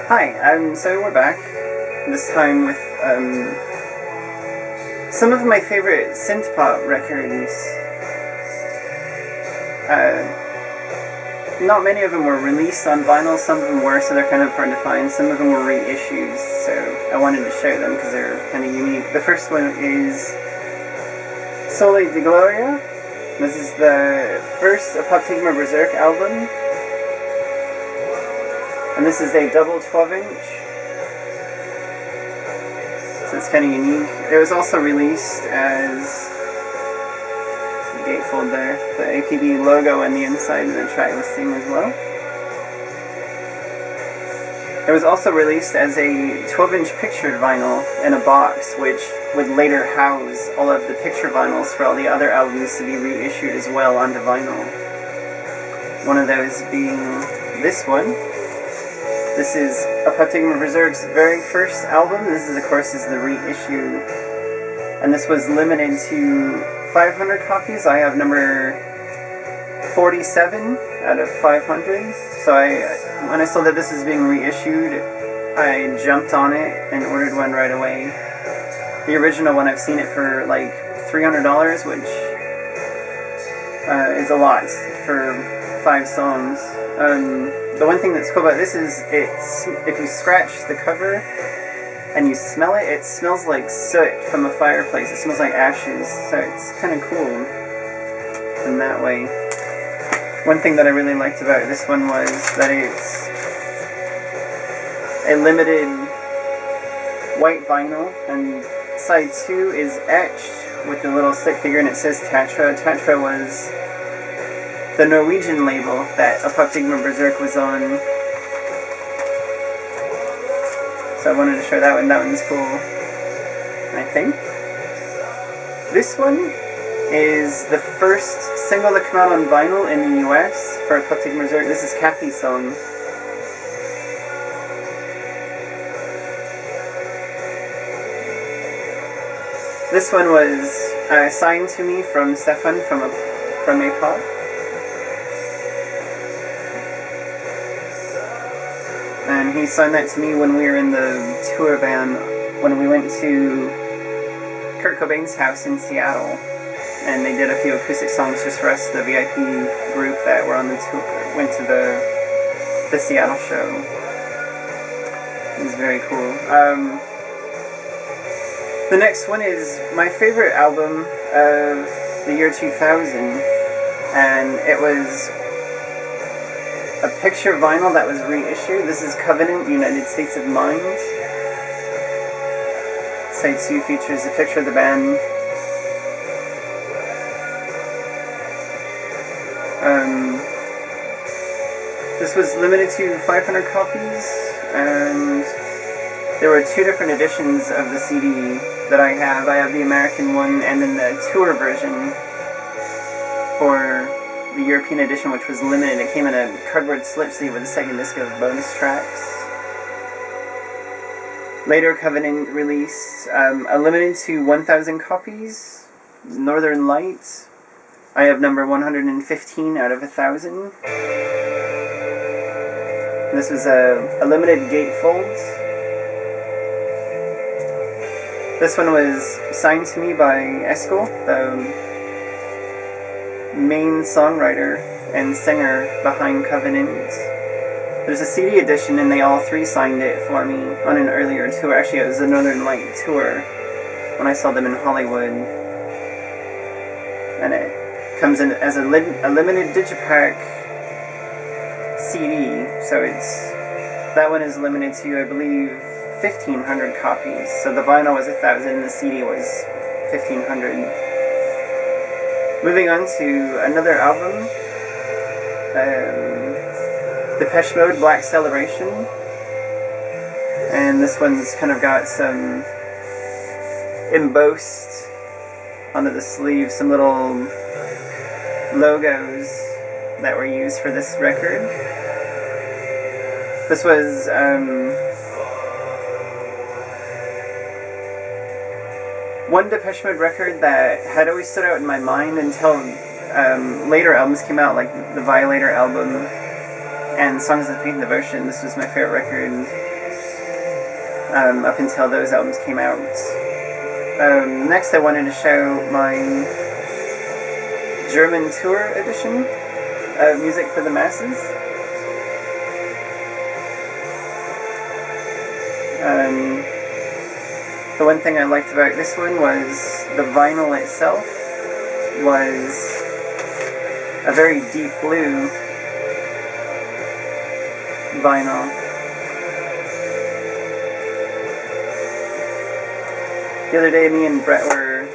Hi, so we're back, this time with some of my favorite synthpop records. Not many of them were released on vinyl, some of them were, so they're kind of hard to find. Some of them were reissues, so I wanted to share them because they're kind of unique. The first one is Soli de Gloria. This is the first Apoptygma Berserk album. And this is a double 12-inch. So it's kind of unique. It was also released as the gatefold there, the APB logo on the inside and the track listing as well. It was also released as a 12-inch pictured vinyl in a box, which would later house all of the picture vinyls for all the other albums to be reissued as well onto vinyl. One of those being this one. This is Apoptygma Berserk's very first album. This is, of course, the reissue. And this was limited to 500 copies. I have number 47 out of 500. So when I saw that this is being reissued, I jumped on it and ordered one right away. The original one, I've seen it for like $300, which is a lot for 5 songs. The one thing that's cool about this is if you scratch the cover and you smell it, it smells like soot from a fireplace. It smells like ashes, so it's kind of cool in that way. One thing that I really liked about this one was that it's a limited white vinyl, and side 2 is etched with the little stick figure, and it says Tatra. Tatra was the Norwegian label that Apoptygma Berserk was on. So I wanted to show that one. That one's cool, I think. This one is the first single to come out on vinyl in the US for Apoptygma Berserk. This is Kathy's song. This one was signed to me from Stefan from A-Pop. And he signed that to me when we were in the tour van, when we went to Kurt Cobain's house in Seattle. And they did a few acoustic songs just for us, the VIP group that were on the tour, went to the Seattle show. It was very cool. The next one is my favorite album of the year 2000, and it was a picture vinyl that was reissued. This is Covenant, United States of Mind. Side 2 features a picture of the band. This was limited to 500 copies, and there were 2 different editions of the CD that I have. I have the American one and then the tour version for the European edition, which was limited. It came in a cardboard slip sleeve with a second disc of bonus tracks. Later, Covenant released a limited to 1,000 copies, Northern Lights. I have number 115 out of 1,000. This was a limited gatefold. This one was signed to me by Eskil, the main songwriter and singer behind Covenant. There's a CD edition, and they all 3 signed it for me on an earlier tour. Actually, it was the Northern Light tour when I saw them in Hollywood. And it comes in as a limited digipack CD, so that one is limited to, I believe, 1,500 copies. So the vinyl was 1,000 and the CD was 1,500. Moving on to another album, Depeche Mode, Black Celebration. And this one's kind of got some embossed onto the sleeve, some little logos that were used for this record. This was one Depeche Mode record that had always stood out in my mind until later albums came out, like the Violator album and Songs of Faith and Devotion. This was my favorite record up until those albums came out. Next I wanted to show my German tour edition of Music for the Masses. The one thing I liked about this one was the vinyl itself was a very deep blue vinyl. The other day me and Brett were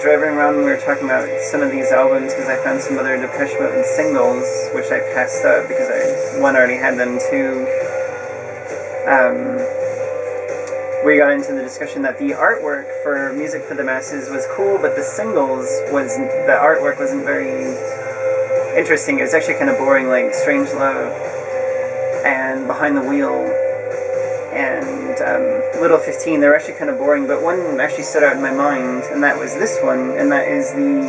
driving around and we were talking about some of these albums because I found some other Depeche Mode singles which I passed up because one already had them too. We got into the discussion that the artwork for Music for the Masses was cool, but the artwork wasn't very interesting. It was actually kind of boring, like Strange Love and Behind the Wheel and Little 15. They were actually kind of boring, but one actually stood out in my mind, and that was this one, and that is the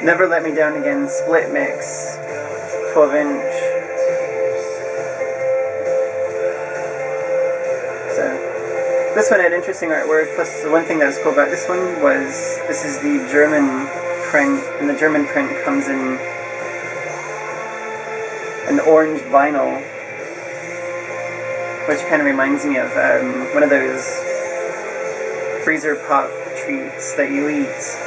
Never Let Me Down Again split mix 12-inch. This one had interesting artwork, plus the one thing that was cool about this one was this is the German print, and the German print comes in an orange vinyl, which kind of reminds me of one of those freezer pop treats that you eat.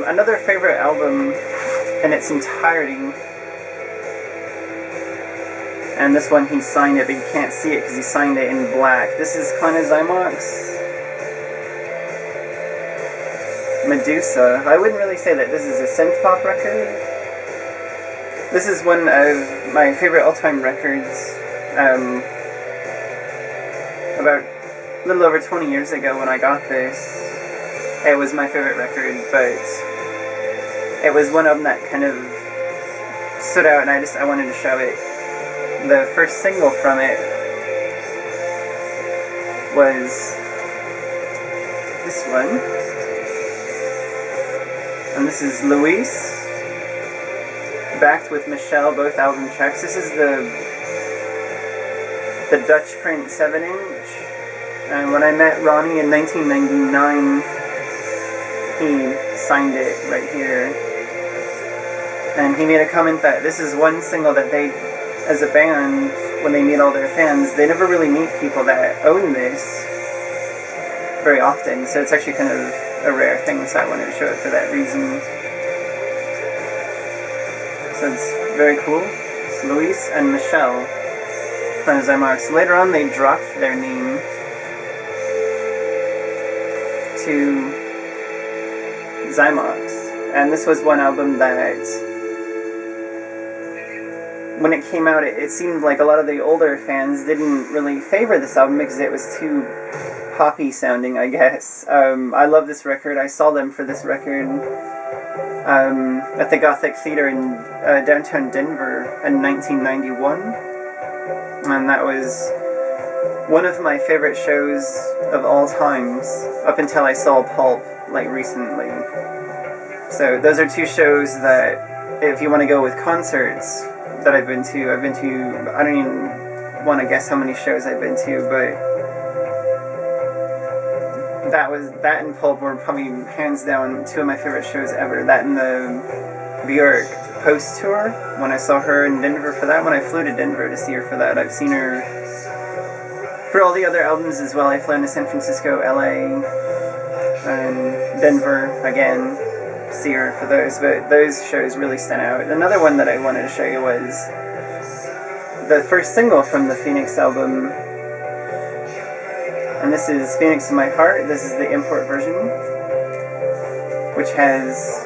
Another favorite album in its entirety, and this one he signed it, but you can't see it because he signed it in black. This is kind of Xymox. Medusa. I wouldn't really say that this is a synthpop record. This is one of my favorite all-time records. About a little over 20 years ago when I got this, it was my favorite record, but it was one of them that kind of stood out, and I wanted to show it. The first single from it was this one, and this is Luis, backed with Michelle, both Alvin Texas. This is the Dutch print 7-inch, and when I met Ronnie in 1999, he signed it right here, and he made a comment that this is one single that they, as a band, when they meet all their fans, they never really meet people that own this very often, so it's actually kind of a rare thing, so I wanted to show it for that reason. So it's very cool. It's Luis and Michelle from Xymox. Later on they dropped their name to Xymox, and this was one album that when it came out, it seemed like a lot of the older fans didn't really favor this album because it was too poppy sounding, I guess. I love this record. I saw them for this record at the Gothic Theater in downtown Denver in 1991, and that was one of my favorite shows of all times, up until I saw Pulp, like, recently. So those are two shows that, if you want to go with concerts that I've been to, I don't even want to guess how many shows I've been to, but that and Pulp were probably hands down two of my favorite shows ever. That and the Björk post tour, when I saw her in Denver for that, when I flew to Denver to see her for that. I've seen her for all the other albums as well. I flew into San Francisco, LA, and Denver again, see her for those, but those shows really stand out. Another one that I wanted to show you was the first single from the Phoenix album, and this is Phoenix in My Heart. This is the import version, which has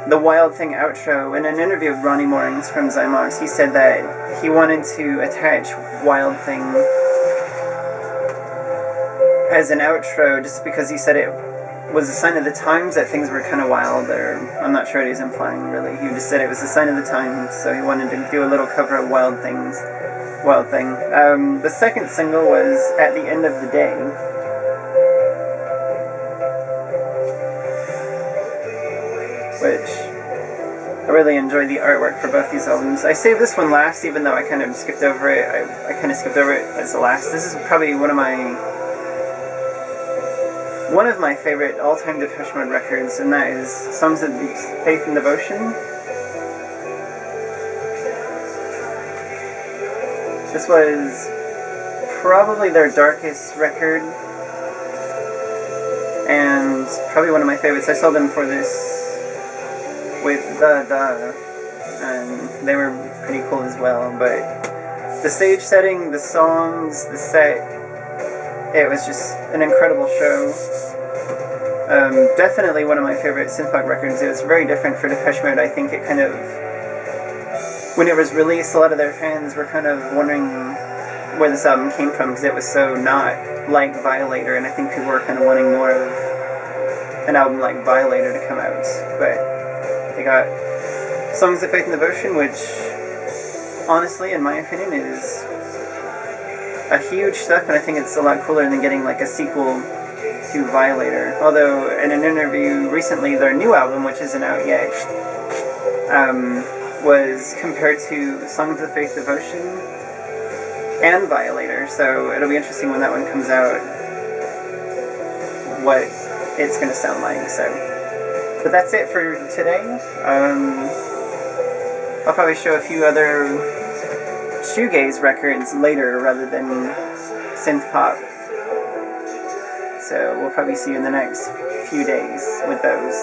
the Wild Thing outro. In an interview with Ronnie Morings from Xymox, he said that he wanted to attach Wild Thing as an outro just because he said it was a sign of the times that things were kind of wild, or I'm not sure what he's implying really. He just said it was a sign of the times, so he wanted to do a little cover of Wild Thing. The second single was At the End of the Day, which I really enjoy the artwork for both these albums. I saved this one last, even though I kind of skipped over it. I kind of skipped over it as the last. This is probably one of my favorite all-time Depeche Mode records, and that is Songs of Faith and Devotion. This was probably their darkest record, and probably one of my favorites. I saw them for this with and they were pretty cool as well, but the stage setting, the songs, the set, it was just an incredible show. Definitely one of my favorite synthpop records. It was very different for Depeche Mode. I think it kind of, when it was released, a lot of their fans were kind of wondering where this album came from, because it was so not like Violator, and I think people were kind of wanting more of an album like Violator to come out. But they got Songs of Faith and Devotion, which honestly, in my opinion, is a huge step, and I think it's a lot cooler than getting like a sequel to Violator. Although in an interview recently, their new album, which isn't out yet, was compared to Songs of Faith Devotion and Violator, so it'll be interesting when that one comes out what it's going to sound like. So, but that's it for today. I'll probably show a few other shoegaze records later rather than synth pop, so we'll probably see you in the next few days with those.